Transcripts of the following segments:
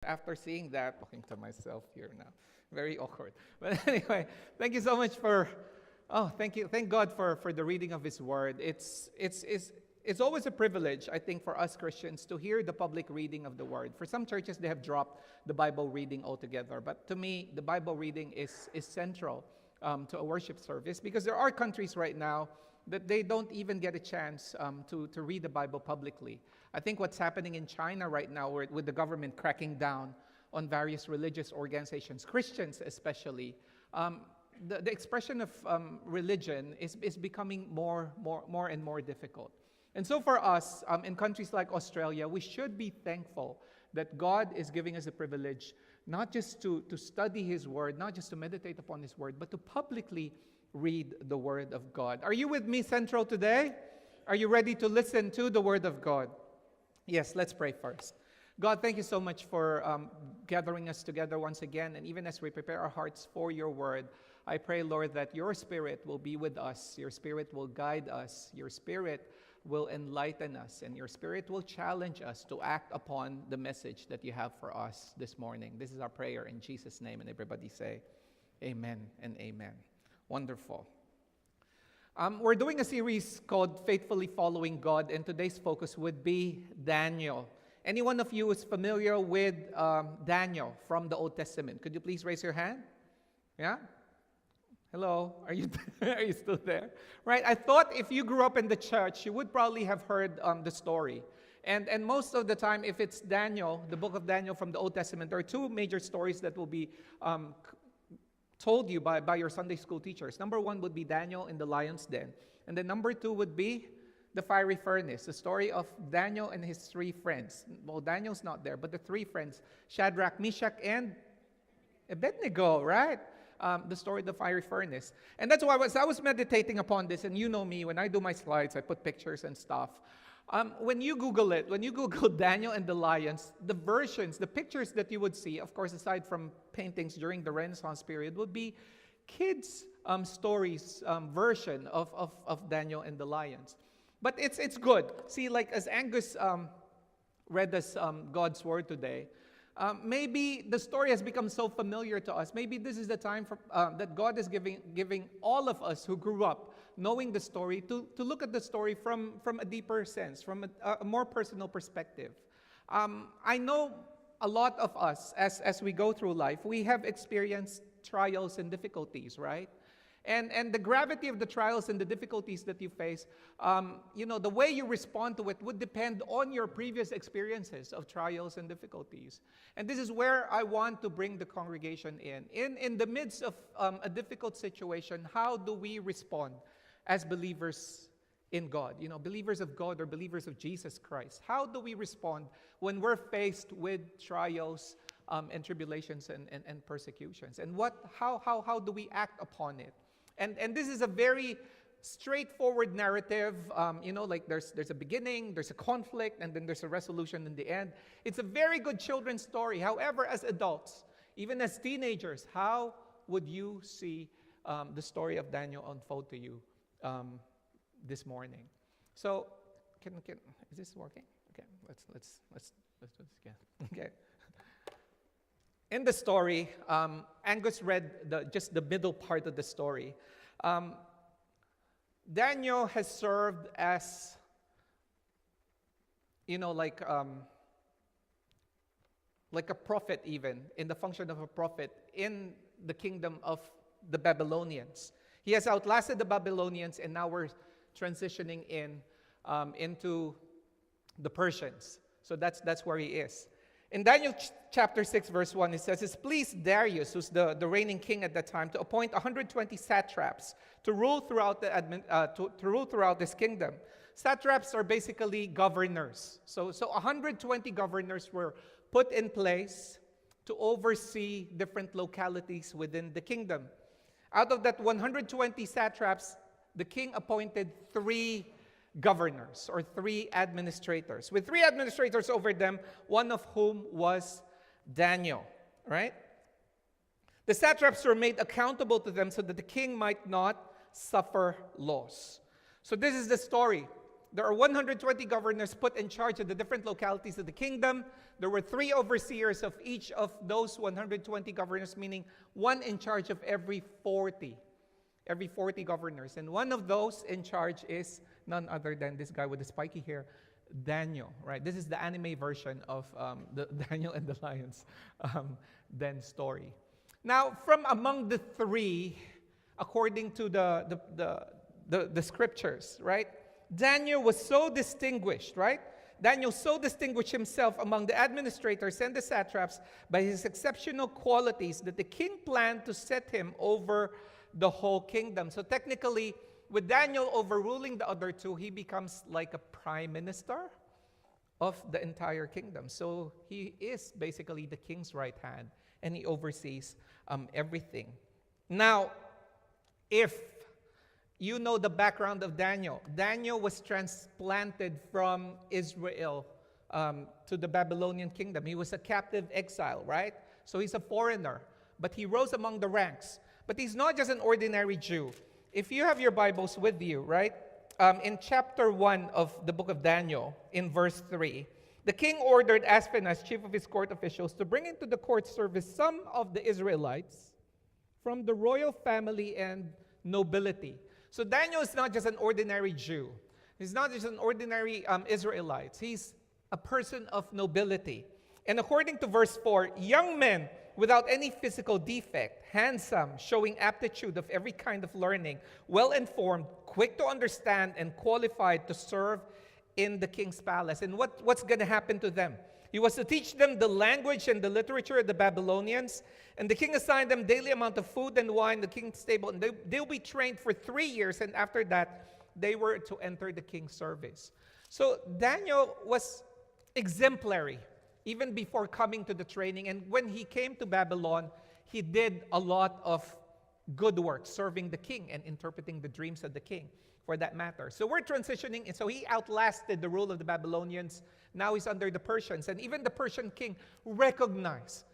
After seeing that, talking to myself here now, very awkward. But anyway, thank you so much thank God for the reading of His Word. It's always a privilege, I think, for us Christians to hear the public reading of the Word. For some churches, they have dropped the Bible reading altogether. But to me, the Bible reading is central to a worship service, because there are countries right now that they don't even get a chance to read the Bible publicly. I think what's happening in China right now, with the government cracking down on various religious organizations, Christians especially, the expression of religion is becoming more and more difficult. And so for us, in countries like Australia, we should be thankful that God is giving us a privilege not just to study His Word, not just to meditate upon His Word, but to publicly read the Word of God. Are you with me, Central, today? Are you ready to listen to the Word of God? Yes, let's pray first. God, thank you so much for gathering us together once again. And even as we prepare our hearts for your word, I pray, Lord, that your Spirit will be with us. Your Spirit will guide us. Your Spirit will enlighten us. And your Spirit will challenge us to act upon the message that you have for us this morning. This is our prayer in Jesus' name. And everybody say, amen and amen. Wonderful. We're doing a series called Faithfully Following God, and today's focus would be Daniel. Any one of you is familiar with Daniel from the Old Testament? Could you please raise your hand? Yeah? Hello? Are you are you still there? Right? I thought if you grew up in the church, you would probably have heard the story. And most of the time, if it's Daniel, the book of Daniel from the Old Testament, there are two major stories that will be told you by your Sunday school teachers. Number one would be Daniel in the lion's den. And then number two would be the fiery furnace, the story of Daniel and his three friends. Well, Daniel's not there, but the three friends, Shadrach, Meshach, and Abednego, right? The story of the fiery furnace. And that's why I was meditating upon this, and you know me, when I do my slides, I put pictures and stuff. When you Google Daniel and the lions, the pictures that you would see, of course, aside from paintings during the Renaissance period, would be kids' stories version of Daniel and the lions. But it's good. See, like as Angus read us God's word today, maybe the story has become so familiar to us. Maybe this is the time that God is giving all of us who grew up knowing the story to look at the story from a deeper sense, from a more personal perspective. I know a lot of us, as we go through life, we have experienced trials and difficulties, right? And the gravity of the trials and the difficulties that you face, the way you respond to it would depend on your previous experiences of trials and difficulties. And this is where I want to bring the congregation in. In the midst of a difficult situation, how do we respond as believers in God? Believers of God or believers of Jesus Christ. How do we respond when we're faced with trials and tribulations and persecutions? And how do we act upon it? And this is a very straightforward narrative. Like there's a beginning, there's a conflict, and then there's a resolution in the end. It's a very good children's story. However, as adults, even as teenagers, how would you see the story of Daniel unfold to you this morning? So, is this working? Okay, let's do this again. Okay. In the story, Angus read just the middle part of the story. Daniel has served as, like a prophet, even in the function of a prophet in the kingdom of the Babylonians. He has outlasted the Babylonians, and now we're transitioning into the Persians. So that's where he is. In Daniel chapter 6, verse 1, it says, "It pleased Darius, who's the reigning king at that time, to appoint 120 satraps to rule throughout this kingdom." Satraps are basically governors. So 120 governors were put in place to oversee different localities within the kingdom. Out of that 120 satraps, the king appointed 3 governors or 3 administrators, with 3 administrators over them, one of whom was Daniel, right? The satraps were made accountable to them so that the king might not suffer loss. So this is the story. there are 120 governors put in charge of the different localities of the kingdom. There were 3 overseers of each of those 120 governors, meaning one in charge of every 40 governors. And one of those in charge is none other than this guy with the spiky hair, Daniel, right? This is the anime version of the Daniel and the Lions Den story. Now, from among the 3, according to the scriptures, right? Daniel was so distinguished, right? Daniel so distinguished himself among the administrators and the satraps by his exceptional qualities that the king planned to set him over the whole kingdom. So technically, with Daniel overruling the other 2, he becomes like a prime minister of the entire kingdom. So he is basically the king's right hand, and he oversees everything. Now, if you know the background of Daniel, Daniel was transplanted from Israel to the Babylonian kingdom. He was a captive exile, right? So he's a foreigner, but he rose among the ranks. But he's not just an ordinary Jew. If you have your Bibles with you, right, in chapter 1 of the book of Daniel, in verse 3, the king ordered Aspenaz, chief of his court officials, to bring into the court service some of the Israelites from the royal family and nobility. So Daniel is not just an ordinary Jew. He's not just an ordinary Israelite. He's a person of nobility. And according to verse 4, young men without any physical defect, handsome, showing aptitude of every kind of learning, well-informed, quick to understand, and qualified to serve in the king's palace. And what's going to happen to them? He was to teach them the language and the literature of the Babylonians, and the king assigned them daily amount of food and wine, the king's table, and they'll be trained for 3 years, and after that, they were to enter the king's service. So Daniel was exemplary even before coming to the training, and when he came to Babylon, he did a lot of good work, serving the king and interpreting the dreams of the king, for that matter. So we're transitioning, and so he outlasted the rule of the Babylonians. Now he's under the Persians, and even the Persian king recognized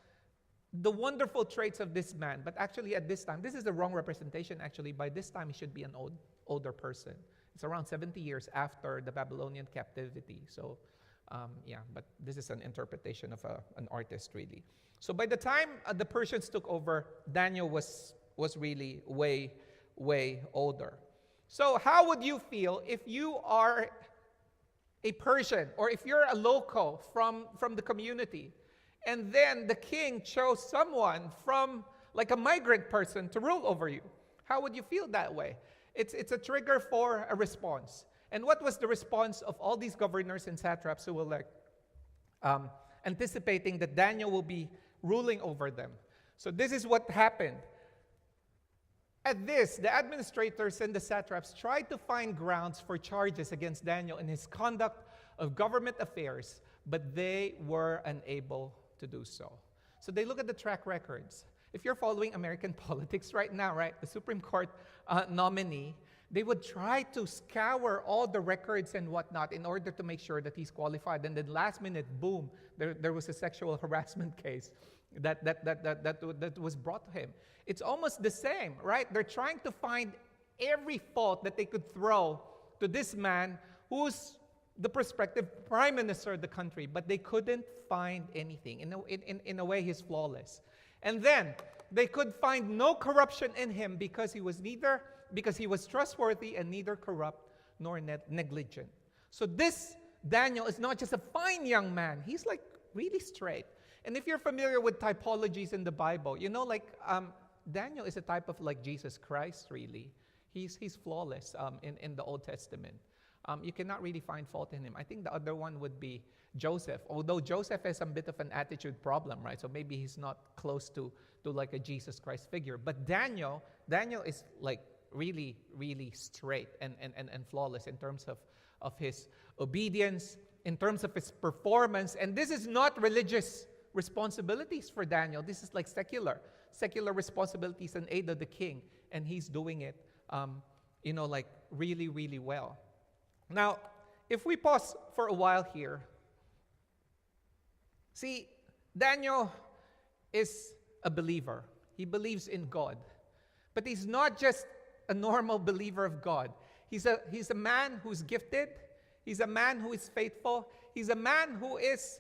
the wonderful traits of this man. But actually at this time, this is the wrong representation actually. By this time, he should be an older person. It's around 70 years after the Babylonian captivity. So but this is an interpretation of an artist really. So by the time the Persians took over, Daniel was really way, way older. So how would you feel if you are a Persian, or if you're a local from the community, and then the king chose someone from like a migrant person to rule over you? How would you feel that way? It's a trigger for a response. And what was the response of all these governors and satraps who were like anticipating that Daniel will be ruling over them? So this is what happened. At this, the administrators and the satraps tried to find grounds for charges against Daniel in his conduct of government affairs, but they were unable to do so. So they look at the track records. If you're following American politics right now, right, the Supreme Court nominee, they would try to scour all the records and whatnot in order to make sure that he's qualified. And then last minute, boom, there was a sexual harassment case that was brought to him. It's almost the same, right? They're trying to find every fault that they could throw to this man who's the prospective prime minister of the country, but they couldn't find anything. In a way, he's flawless. And then they could find no corruption in him because he was trustworthy and neither corrupt nor negligent. So this Daniel is not just a fine young man. He's like really straight. And if you're familiar with typologies in the Bible, you know, like Daniel is a type of like Jesus Christ, really. He's flawless in the Old Testament. You cannot really find fault in him. I think the other one would be Joseph, although Joseph has some bit of an attitude problem, right? So maybe he's not close to like a Jesus Christ figure. But Daniel is like really, really straight and flawless in terms of his obedience, in terms of his performance. And this is not religious responsibilities for Daniel. This is like secular responsibilities and aid of the king. And he's doing it, like really, really well. Now, if we pause for a while here, see, Daniel is a believer. He believes in God. But he's not just a normal believer of God. He's a man who's gifted. He's a man who is faithful. He's a man who is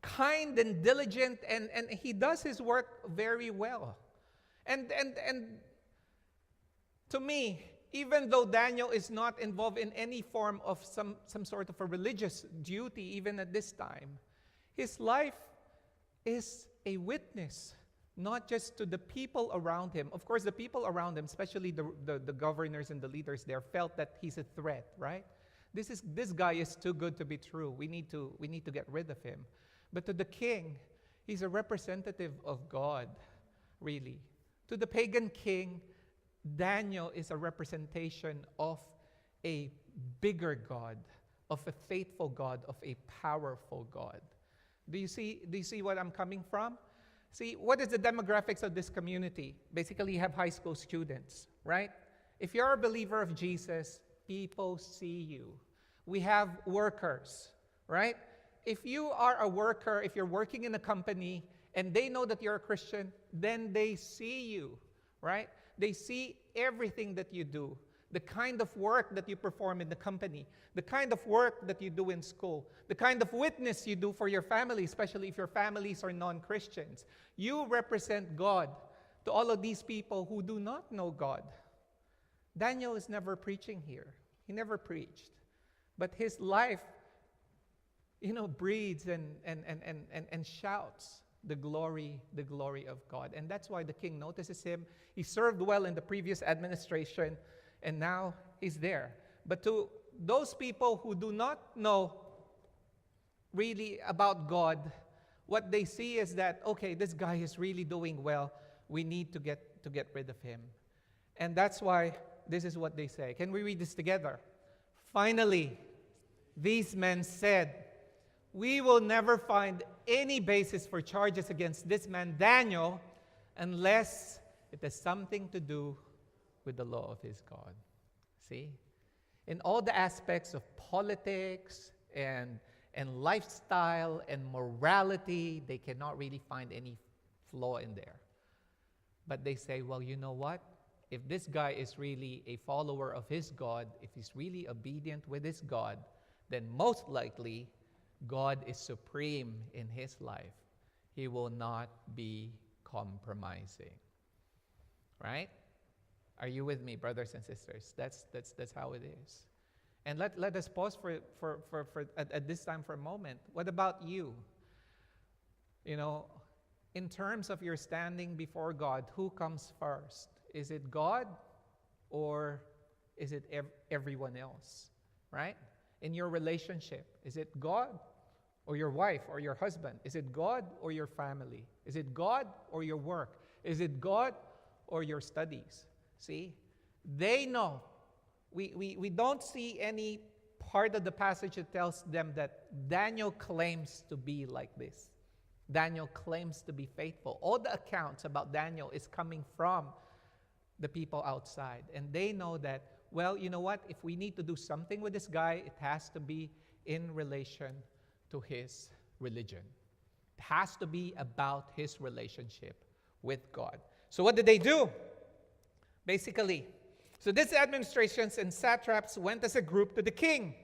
kind and diligent, and he does his work very well. And to me, even though Daniel is not involved in any form of some sort of a religious duty, even at this time, his life is a witness, not just to the people around him. Of course, the people around him, especially the governors and the leaders there, felt that he's a threat, right? This guy is too good to be true. We need to get rid of him. But to the king, he's a representative of God, really. To the pagan king, Daniel is a representation of a bigger God, of a faithful God, of a powerful God. Do you see what I'm coming from? See, what is the demographics of this community? Basically, you have high school students, right? If you're a believer of Jesus, people see you. We have workers, right? If you are a worker, if you're working in a company, and they know that you're a Christian, then they see you, right? They see everything that you do, the kind of work that you perform in the company, the kind of work that you do in school, the kind of witness you do for your family, especially if your families are non-Christians. You represent God to all of these people who do not know God. Daniel is never preaching here. He never preached. But his life, breathes and shouts the glory of God. And that's why the king notices him. He served well in the previous administration, and now he's there. But to those people who do not know really about God, what they see is that, okay, this guy is really doing well. We need to get rid of him. And that's why this is what they say. Can we read this together? Finally, these men said, "We will never find any basis for charges against this man Daniel unless it has something to do with the law of his God." See? In all the aspects of politics and lifestyle and morality, they cannot really find any flaw in there. But they say, well, you know what? If this guy is really a follower of his God, if he's really obedient with his God, then most likely God is supreme in his life. He will not be compromising. Right? Are you with me, brothers and sisters? That's how it is. And let us pause for at this time for a moment. What about you? In terms of your standing before God, who comes first? Is it God or is it everyone else? Right? In your relationship, is it God or your wife or your husband? Is it God or your family? Is it God or your work? Is it God or your studies? See, they know. We don't see any part of the passage that tells them that Daniel claims to be like this. Daniel claims to be faithful. All the accounts about Daniel is coming from the people outside. And they know that, well, you know what? If we need to do something with this guy, it has to be in relation to his religion. It has to be about his relationship with God. So what did they do? Basically, so these administrations and satraps went as a group to the king.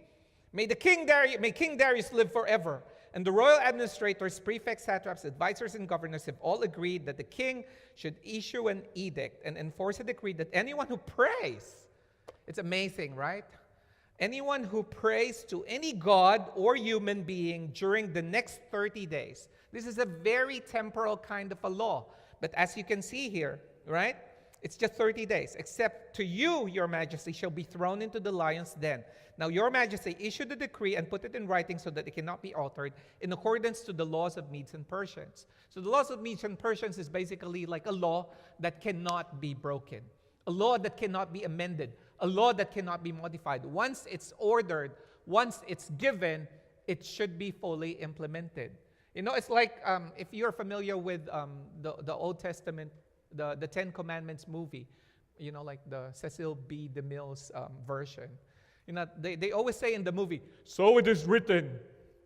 May King Darius live forever. And the royal administrators, prefects, satraps, advisors, and governors have all agreed that the king should issue an edict and enforce a decree that anyone who prays, it's amazing, right? Anyone who prays to any god or human being during the next 30 days. This is a very temporal kind of a law. But as you can see here, right? It's just 30 days. Except to you, your majesty, shall be thrown into the lion's den. Now, your majesty, issue the decree and put it in writing so that it cannot be altered in accordance to the laws of Medes and Persians. So the laws of Medes and Persians is basically like a law that cannot be broken. A law that cannot be amended. A law that cannot be modified. Once it's ordered, once it's given, it should be fully implemented. It's like if you're familiar with the Old Testament, the Ten Commandments movie, like the Cecil B. DeMille's version. They always say in the movie, "So it is written,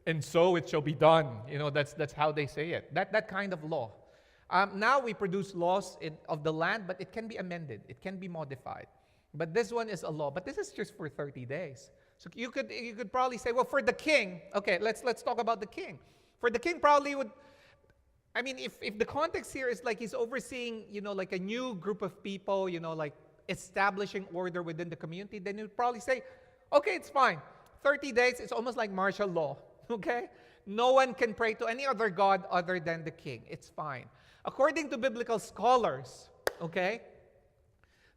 and so it shall be done." That's how they say it. That kind of law. Now we produce laws of the land, but it can be amended. It can be modified. But this one is a law. But this is just for 30 days. So you could probably say, well, for the king, okay, let's talk about the king. For the king probably would, I mean, if the context here is like he's overseeing, like a new group of people, like establishing order within the community, then he would probably say, okay, it's fine. 30 days, it's almost like martial law, okay? No one can pray to any other god other than the king. It's fine. According to biblical scholars, okay,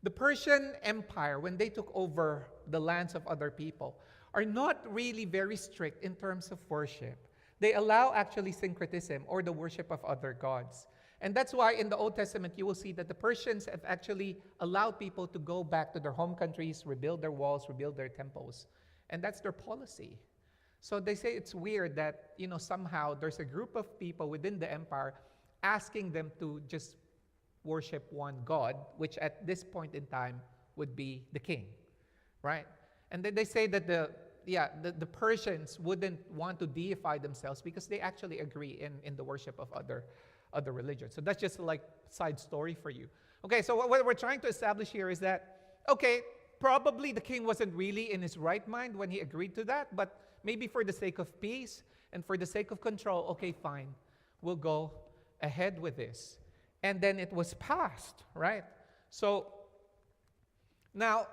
the Persian Empire, when they took over the lands of other people, are not really very strict in terms of worship. They allow actually syncretism or the worship of other gods. And that's why in the Old Testament, you will see that the Persians have actually allowed people to go back to their home countries, rebuild their walls, rebuild their temples. And that's their policy. So they say it's weird that, somehow there's a group of people within the empire asking them to just worship one God, which at this point in time would be the king, right? And then they say that the Persians wouldn't want to deify themselves because they actually agree in the worship of other religions. So that's just like side story for you. Okay, so what we're trying to establish here is that, okay, probably the king wasn't really in his right mind when he agreed to that, but maybe for the sake of peace and for the sake of control, okay, fine, we'll go ahead with this. And then it was passed, right? So now,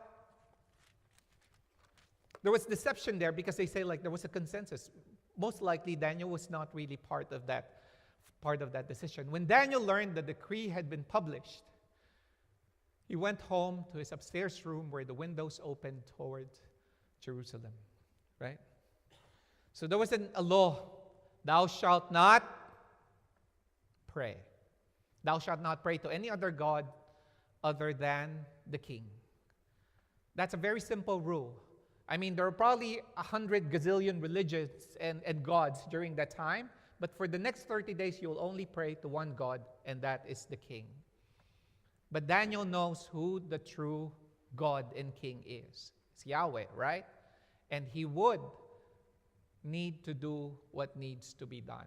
there was deception there because they say like there was a consensus. Most likely Daniel was not really part of that decision. When Daniel learned the decree had been published, he went home to his upstairs room where the windows opened toward Jerusalem, right? So there was a law, thou shalt not pray. Thou shalt not pray to any other god other than the king. That's a very simple rule. I mean, there are probably 100 gazillion religions and gods during that time, but for the next 30 days, you will only pray to one God, and that is the king. But Daniel knows who the true God and king is. It's Yahweh, right? And he would need to do what needs to be done.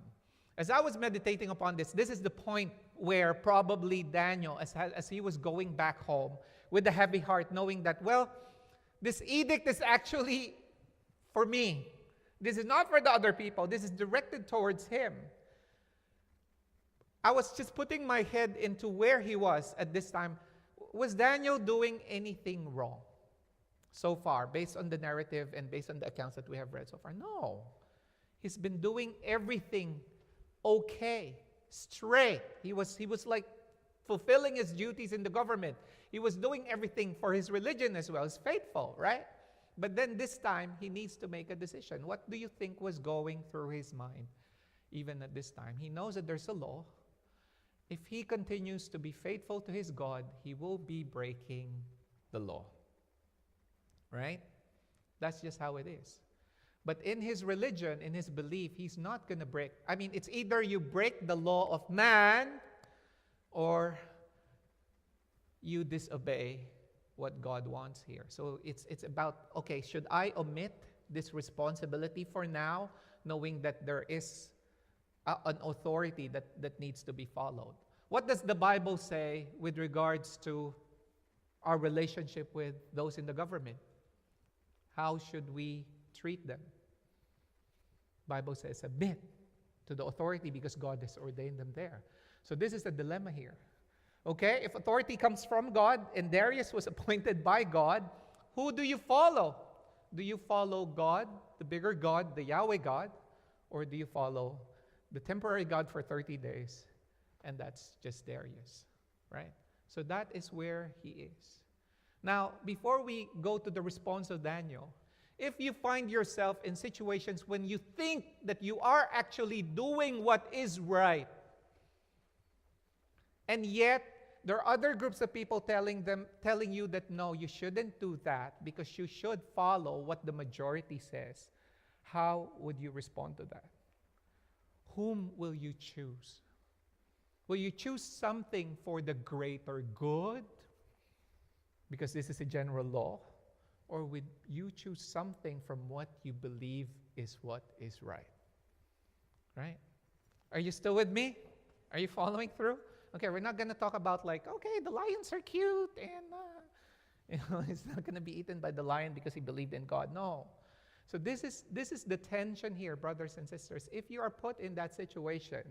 As I was meditating upon this is the point where probably Daniel, as he was going back home with a heavy heart, knowing that, well, this edict is actually for me. This is not for the other people. This is directed towards him. I was just putting my head into where he was at this time. Was Daniel doing anything wrong so far, based on the narrative and based on the accounts that we have read so far? No. He's been doing everything okay, straight. He was like fulfilling his duties in the government. He was doing everything for his religion as well. He's faithful, right? But then this time, he needs to make a decision. What do you think was going through his mind even at this time? He knows that there's a law. If he continues to be faithful to his God, he will be breaking the law, right? That's just how it is. But in his religion, in his belief, he's not going to break. I mean, it's either you break the law of man or you disobey what God wants here. So it's about, okay, should I omit this responsibility for now, knowing that there is an authority that needs to be followed? What does the Bible say with regards to our relationship with those in the government? How should we treat them? Bible says submit to the authority because God has ordained them there. So this is the dilemma here. Okay, if authority comes from God and Darius was appointed by God, who do you follow? Do you follow God, the bigger God, the Yahweh God, or do you follow the temporary God for 30 days, and that's just Darius, right? So that is where he is. Now, before we go to the response of Daniel, if you find yourself in situations when you think that you are actually doing what is right, and yet there are other groups of people telling you that no, you shouldn't do that because you should follow what the majority says, how would you respond to that? Whom will you choose? Will you choose something for the greater good? Because this is a general law. Or would you choose something from what you believe is what is right? Right? Are you still with me? Are you following through? Okay, we're not going to talk about like, okay, the lions are cute and he's not going to be eaten by the lion because he believed in God. No. So this is the tension here, brothers and sisters. If you are put in that situation,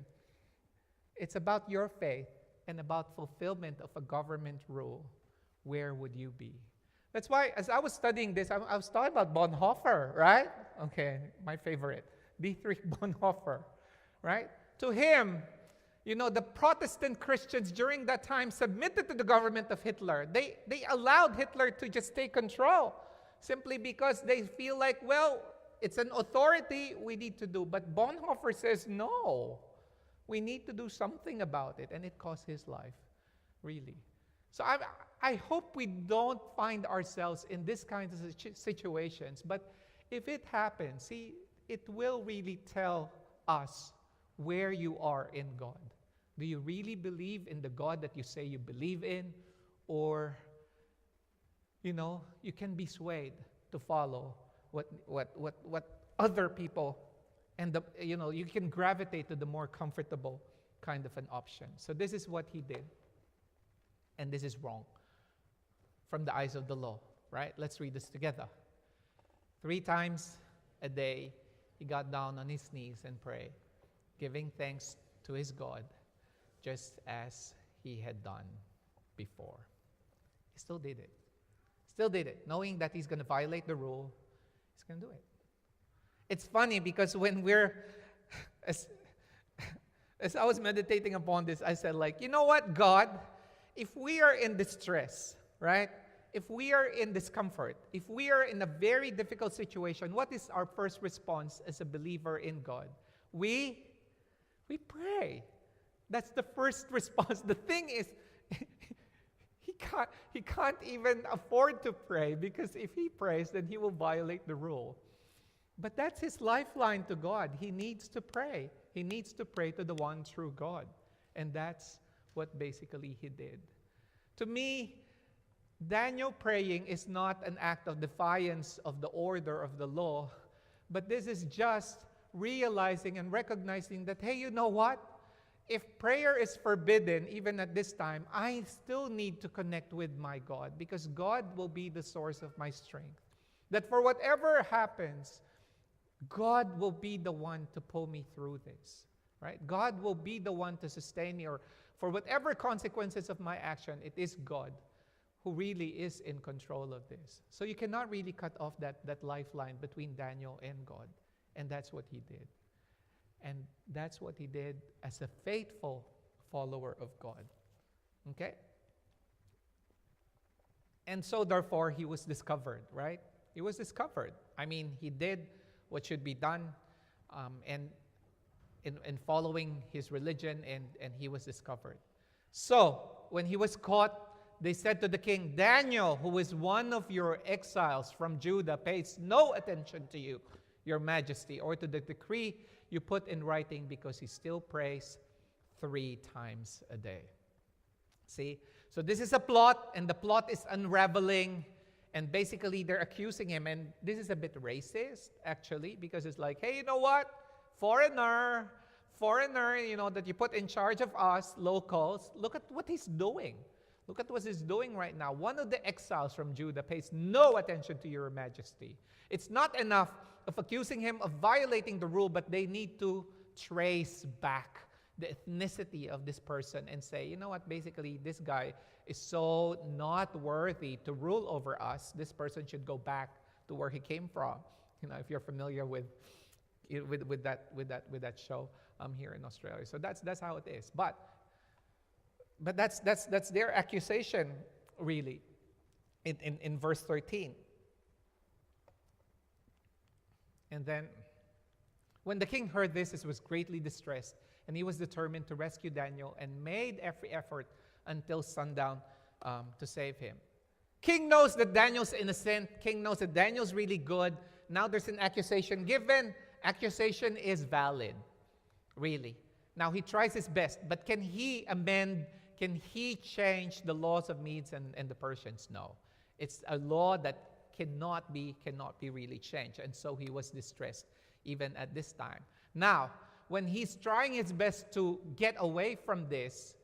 it's about your faith and about fulfillment of a government rule. Where would you be? That's why, as I was studying this, I was talking about Bonhoeffer, right? Okay, my favorite, Dietrich Bonhoeffer, right? To him, the Protestant Christians during that time submitted to the government of Hitler. They allowed Hitler to just take control simply because they feel like, well, it's an authority we need to do. But Bonhoeffer says, no, we need to do something about it. And it cost his life, really. So I hope we don't find ourselves in this kind of situations. But if it happens, see, it will really tell us where you are in God. Do you really believe in the God that you say you believe in? Or, you can be swayed to follow what other people, and you can gravitate to the more comfortable kind of an option. So this is what he did. And this is wrong from the eyes of the law, right? Let's read this together. 3 times a day, he got down on his knees and prayed, giving thanks to his God, just as he had done before. He still did it. Still did it, knowing that he's going to violate the rule. He's going to do it. It's funny because when as I was meditating upon this, I said, you know what, God? If we are in distress, right? If we are in discomfort, if we are in a very difficult situation, what is our first response as a believer in God? We pray. That's the first response. The thing is, he can't even afford to pray, because if he prays, then he will violate the rule. But that's his lifeline to God. He needs to pray. He needs to pray to the one true God. And that's what basically he did. To me, Daniel praying is not an act of defiance of the order of the law, but this is just realizing and recognizing that, hey, you know what? If prayer is forbidden, even at this time, I still need to connect with my God, because God will be the source of my strength. That for whatever happens, God will be the one to pull me through this, right? God will be the one to sustain me, or for whatever consequences of my action, it is God who really is in control of this. So you cannot really cut off that lifeline between Daniel and God. And that's what he did. And that's what he did as a faithful follower of God. Okay? And so therefore, he was discovered, right? He was discovered. I mean, he did what should be done, and in following his religion, and he was discovered. So, when he was caught, they said to the king, Daniel, who is one of your exiles from Judah, pays no attention to you, your majesty, or to the decree you put in writing, because he still prays 3 times a day. See? So this is a plot, and the plot is unraveling, and basically they're accusing him, and this is a bit racist, actually, because it's like, hey, you know what? Foreigner, that you put in charge of us, locals, look at what he's doing. Look at what he's doing right now. One of the exiles from Judah pays no attention to your majesty. It's not enough of accusing him of violating the rule, but they need to trace back the ethnicity of this person and say, you know what, basically this guy is so not worthy to rule over us. This person should go back to where he came from. If you're familiar with that show here in Australia. So that's how it is. But that's their accusation, really, in verse 13. And then, when the king heard this, he was greatly distressed, and he was determined to rescue Daniel and made every effort until sundown to save him. King knows that Daniel's innocent. King knows that Daniel's really good. Now there's an accusation given. Accusation is valid, really. Now he tries his best, but can he amend? Can he change the laws of Medes and the Persians? No. It's a law that cannot be really changed. And so he was distressed even at this time. Now, when he's trying his best to get away from this,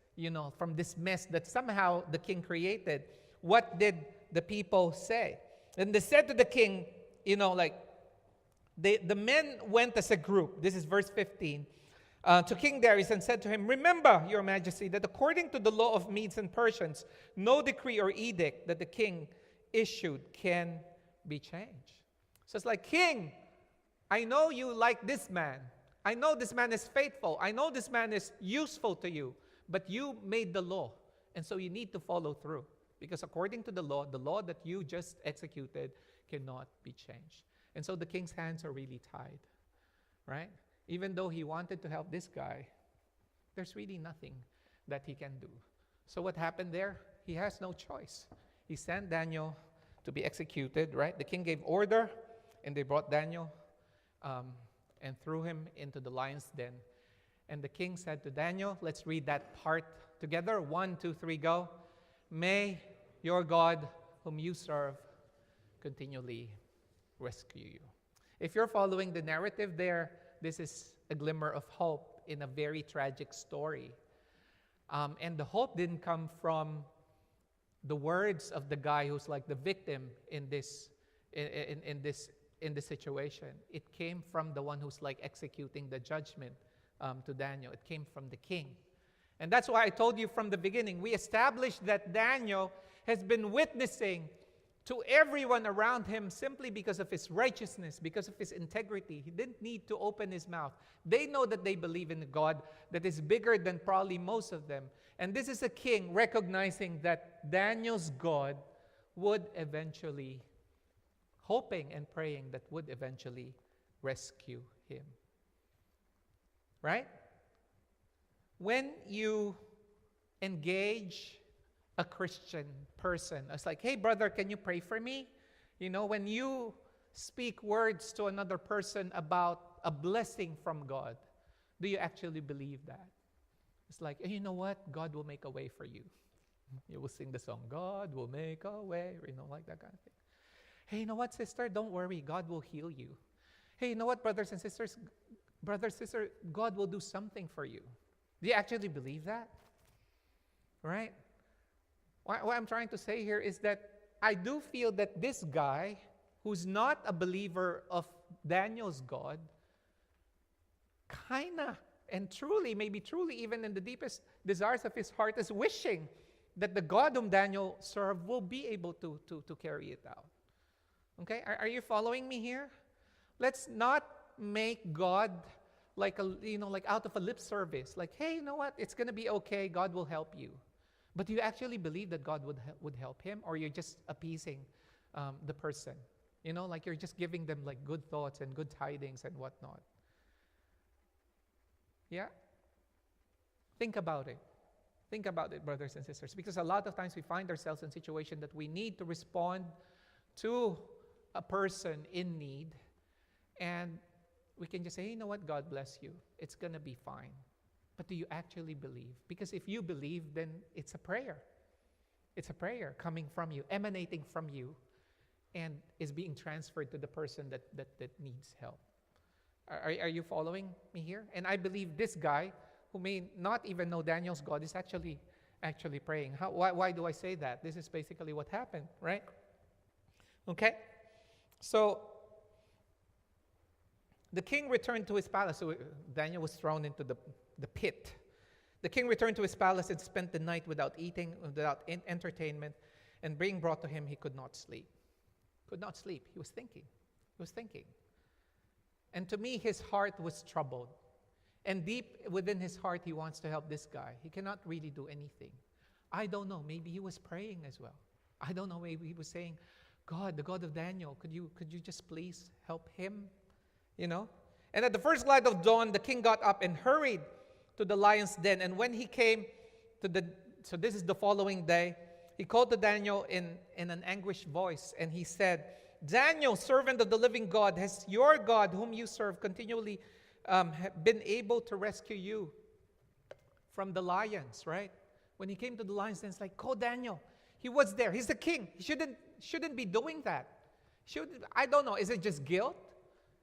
from this mess that somehow the king created, what did the people say? And they said to the king, the men went as a group. This is verse 15. To King Darius and said to him, "Remember, your majesty, that according to the law of Medes and Persians, no decree or edict that the king issued can be changed." So it's like, "King, I know you like this man. I know this man is faithful. I know this man is useful to you. But you made the law. And so you need to follow through. Because according to the law that you just executed cannot be changed." And so the king's hands are really tied. Right? Even though he wanted to help this guy, there's really nothing that he can do. So what happened there? He has no choice. He sent Daniel to be executed, right? The king gave order, and they brought Daniel and threw him into the lion's den. And the king said to Daniel, let's read that part together. 1, 2, 3, go. "May your God, whom you serve, continually rescue you." If you're following the narrative there, this is a glimmer of hope in a very tragic story. And the hope didn't come from the words of the guy who's like the victim in this situation. It came from the one who's like executing the judgment to Daniel. It came from the king. And that's why I told you from the beginning, we established that Daniel has been witnessing to everyone around him simply because of his righteousness, because of his integrity. He didn't need to open his mouth. They know that they believe in a God that is bigger than probably most of them. And this is a king recognizing that Daniel's God would eventually, hoping and praying that would eventually rescue him. Right? When you engage a Christian person, it's like, "Hey brother, can you pray for me?" You know, when you speak words to another person about a blessing from God, do you actually believe that? It's like, "Hey, you know what? God will make a way for you." You will sing the song, "God will make a way," you know, like that kind of thing. "Hey, you know what, sister? Don't worry, God will heal you." "Hey, you know what, brothers and sisters? Brother, sister, God will do something for you." Do you actually believe that? Right? What I'm trying to say here is that I do feel that this guy, who's not a believer of Daniel's God, kinda and truly, maybe truly even in the deepest desires of his heart, is wishing that the God whom Daniel served will be able to carry it out. Okay? Are you following me here? Let's not make God like out of a lip service. Like, "Hey, you know what? It's going to be okay. God will help you." But do you actually believe that God would help him? Or you're just appeasing the person? You know, like you're just giving them like good thoughts and good tidings and whatnot. Yeah? Think about it. Think about it, brothers and sisters. Because a lot of times we find ourselves in a situation that we need to respond to a person in need. And we can just say, "Hey, you know what? God bless you. It's going to be fine." But do you actually believe? Because if you believe, then it's a prayer. It's a prayer coming from you, emanating from you, and is being transferred to the person that needs help. Are you following me here? And I believe this guy, who may not even know Daniel's God, is actually praying. Why do I say that? This is basically what happened, right? Okay? So, the king returned to his palace. So Daniel was thrown into the pit. The king returned to his palace and spent the night without eating, without entertainment, and being brought to him, he could not sleep. Could not sleep. He was thinking. He was thinking. And to me, his heart was troubled. And deep within his heart, he wants to help this guy. He cannot really do anything. I don't know. Maybe he was praying as well. I don't know. Maybe he was saying, "God, the God of Daniel, could you just please help him?" You know? And at the first light of dawn, the king got up and hurried to the lion's den. And when he came so this is the following day, he called to Daniel in an anguished voice, and he said, "Daniel, servant of the living God, has your God, whom you serve, continually been able to rescue you from the lions?" Right? When he came to the lion's den, it's like, "Call Daniel. He was there. He's the king. He shouldn't be doing that." I don't know. Is it just guilt?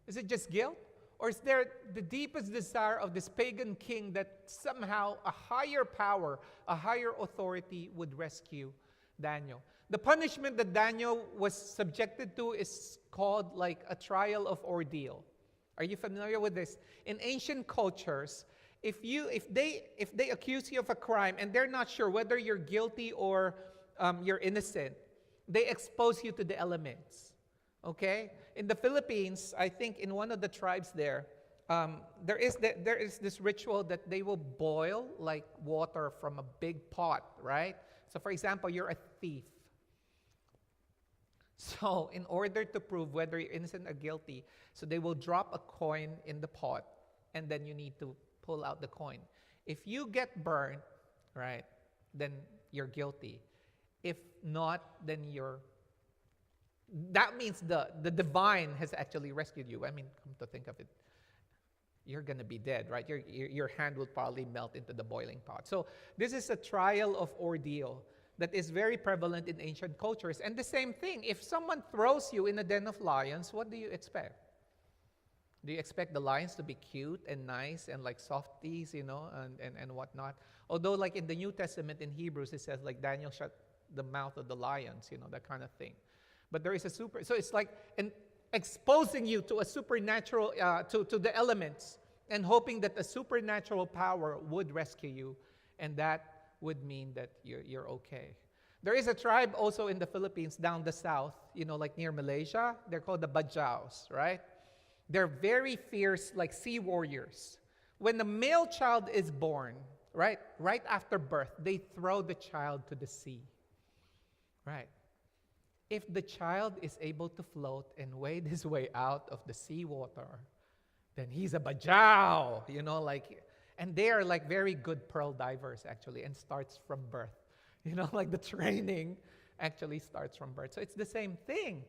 Is it just guilt? Or is there the deepest desire of this pagan king that somehow a higher power, a higher authority would rescue Daniel. The punishment that Daniel was subjected to is called like a trial of ordeal. Are you familiar with this? In ancient cultures, if they accuse you of a crime and they're not sure whether you're guilty or you're innocent, they expose you to the elements. Okay? In the Philippines, I think in one of the tribes there is this ritual that they will boil like water from a big pot, right? So for example, you're a thief. So in order to prove whether you're innocent or guilty, so they will drop a coin in the pot and then you need to pull out the coin. If you get burned, right, then you're guilty. If not, then that means the divine has actually rescued you. I mean, come to think of it, you're going to be dead, right? Your hand will probably melt into the boiling pot. So this is a trial of ordeal that is very prevalent in ancient cultures. And the same thing, if someone throws you in a den of lions, what do you expect? Do you expect the lions to be cute and nice and like softies, and whatnot? Although like in the New Testament in Hebrews, it says like Daniel shut the mouth of the lions, that kind of thing. But there is so it's like exposing you to a supernatural, to the elements and hoping that a supernatural power would rescue you, and that would mean that you're okay. There is a tribe also in the Philippines down the south, like near Malaysia. They're called the Bajaus, right? They're very fierce, like sea warriors. When the male child is born, right after birth, they throw the child to the sea, right? If the child is able to float and wade his way out of the seawater, then he's a Bajau, and they are like very good pearl divers actually, and starts from birth. Like the training actually starts from birth. So it's the same thing.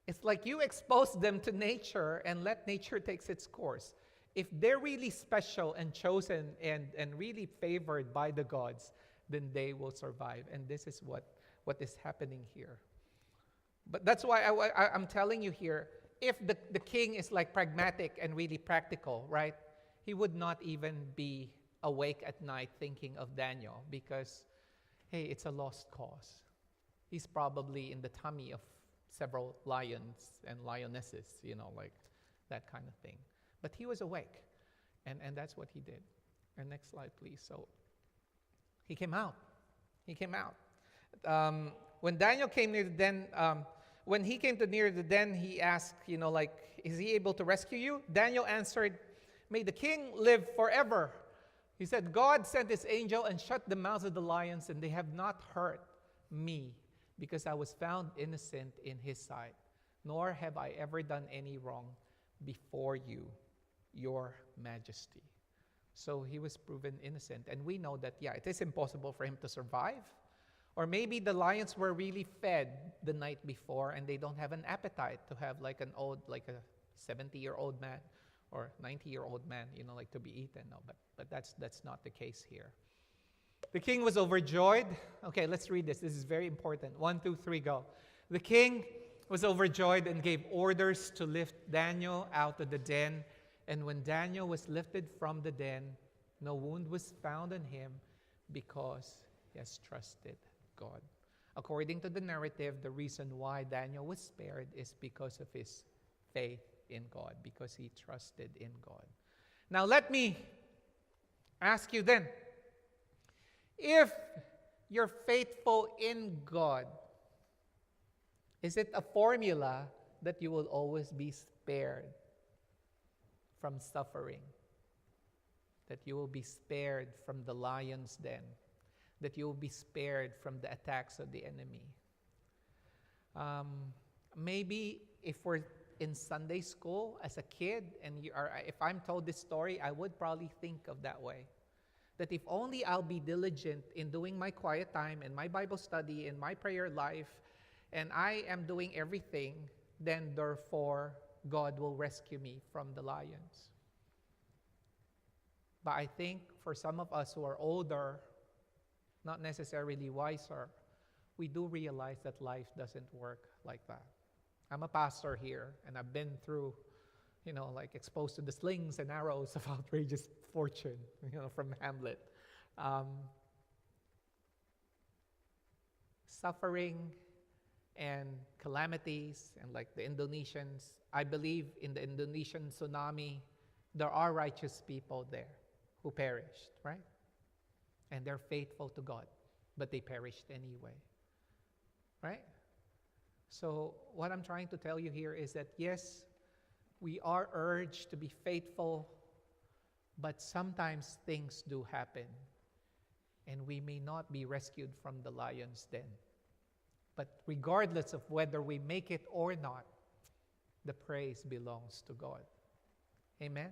It's like you expose them to nature and let nature take its course. If they're really special and chosen and really favored by the gods, then they will survive. And this is what is happening here. But that's why I'm telling you here, if the king is like pragmatic and really practical, right? He would not even be awake at night thinking of Daniel because, hey, it's a lost cause. He's probably in the tummy of several lions and lionesses, like that kind of thing. But he was awake, and that's what he did. And next slide, please. So he came out. He came out. When Daniel came near the den, when he came to near the den, he asked, is he able to rescue you? Daniel answered, may the king live forever. He said, God sent his angel and shut the mouths of the lions, and they have not hurt me, because I was found innocent in his sight, nor have I ever done any wrong before you, your majesty. So he was proven innocent. And we know that, it is impossible for him to survive. Or maybe the lions were really fed the night before and they don't have an appetite to have like a 70-year-old man or 90-year-old man, to be eaten. No, but that's not the case here. The king was overjoyed. Okay, let's read this. This is very important. 1, 2, 3, go. The king was overjoyed and gave orders to lift Daniel out of the den. And when Daniel was lifted from the den, no wound was found on him because he has trusted God. According to the narrative, the reason why Daniel was spared is because of his faith in God, because he trusted in God. Now let me ask you then, if you're faithful in God, is it a formula that you will always be spared from suffering? That you will be spared from the lion's den? That you will be spared from the attacks of the enemy? Maybe if we're in Sunday school as a kid, and if I'm told this story, I would probably think of that way. That if only I'll be diligent in doing my quiet time and my Bible study and my prayer life, and I am doing everything, then therefore God will rescue me from the lions. But I think for some of us who are older, not necessarily wiser, we do realize that life doesn't work like that. I'm a pastor here, and I've been through, exposed to the slings and arrows of outrageous fortune, suffering and calamities, and like the Indonesians, I believe in the Indonesian tsunami, there are righteous people there who perished, right? And they're faithful to God, but they perished anyway, right? So what I'm trying to tell you here is that yes, we are urged to be faithful, but sometimes things do happen, and we may not be rescued from the lion's den. But regardless of whether we make it or not, the praise belongs to God. Amen?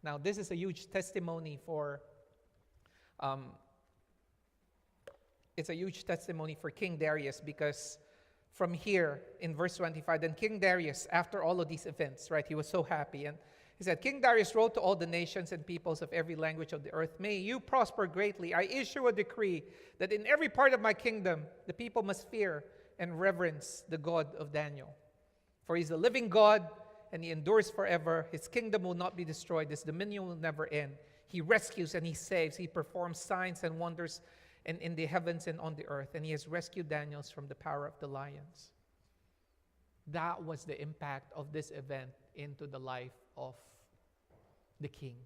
Now, this is a huge testimony for, it's a huge testimony for King Darius, because from here in verse 25, then King Darius, after all of these events, right, he was so happy, and he said, King Darius wrote to all the nations and peoples of every language of the earth, may you prosper greatly. I issue a decree that in every part of my kingdom, the people must fear and reverence the God of Daniel. For he's a living God, and he endures forever. His kingdom will not be destroyed. His dominion will never end. He rescues and he saves. He performs signs and wonders in the heavens and on the earth. And he has rescued Daniel from the power of the lions. That was the impact of this event into the life of the king,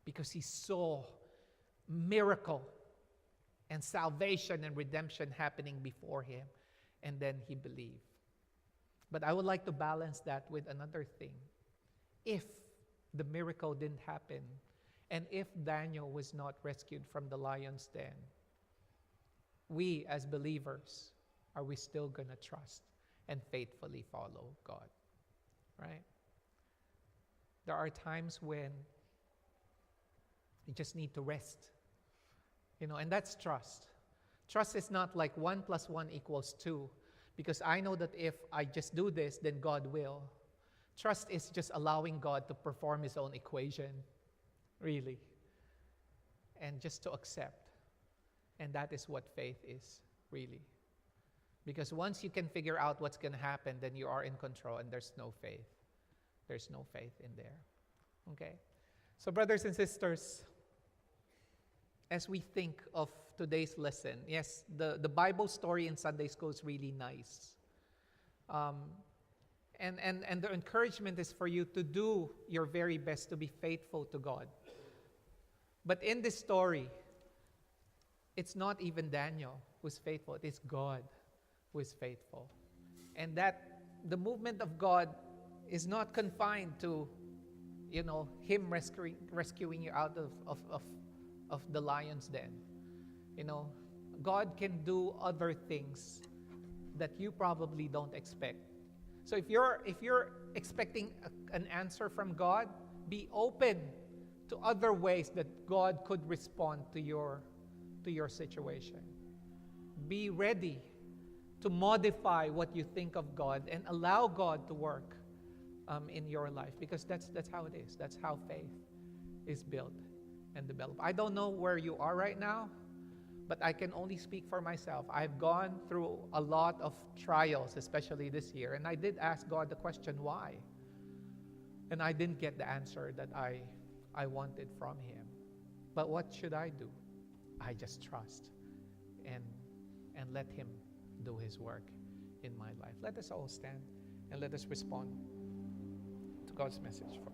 because he saw miracle and salvation and redemption happening before him, and then he believed. But I would like to balance that with another thing. If the miracle didn't happen, and if Daniel was not rescued from the lion's den, we as believers, are we still going to trust and faithfully follow God? Right? There are times when you just need to rest. And that's trust. Trust is not like 1 + 1 = 2, because I know that if I just do this, then God will. Trust is just allowing God to perform his own equation, really, and just to accept. And that is what faith is, really. Because once you can figure out what's going to happen, then you are in control, and there's no faith. There's no faith in there. Okay? So brothers and sisters, as we think of today's lesson, yes, the Bible story in Sunday school is really nice. And the encouragement is for you to do your very best to be faithful to God. But in this story, it's not even Daniel who's faithful. It is God who is faithful. And that the movement of God is not confined to, him rescuing you out of the lion's den. God can do other things that you probably don't expect. So if you're expecting an answer from God, be open to other ways that God could respond to your situation. Be ready to modify what you think of God and allow God to work in your life, because that's how it is. That's how faith is built and developed. I don't know where you are right now, but I can only speak for myself. I've gone through a lot of trials, especially this year, and I did ask God the question, why? And I didn't get the answer that I wanted from him. But what should I do? I just trust and let him do his work in my life. Let us all stand and let us respond to God's message for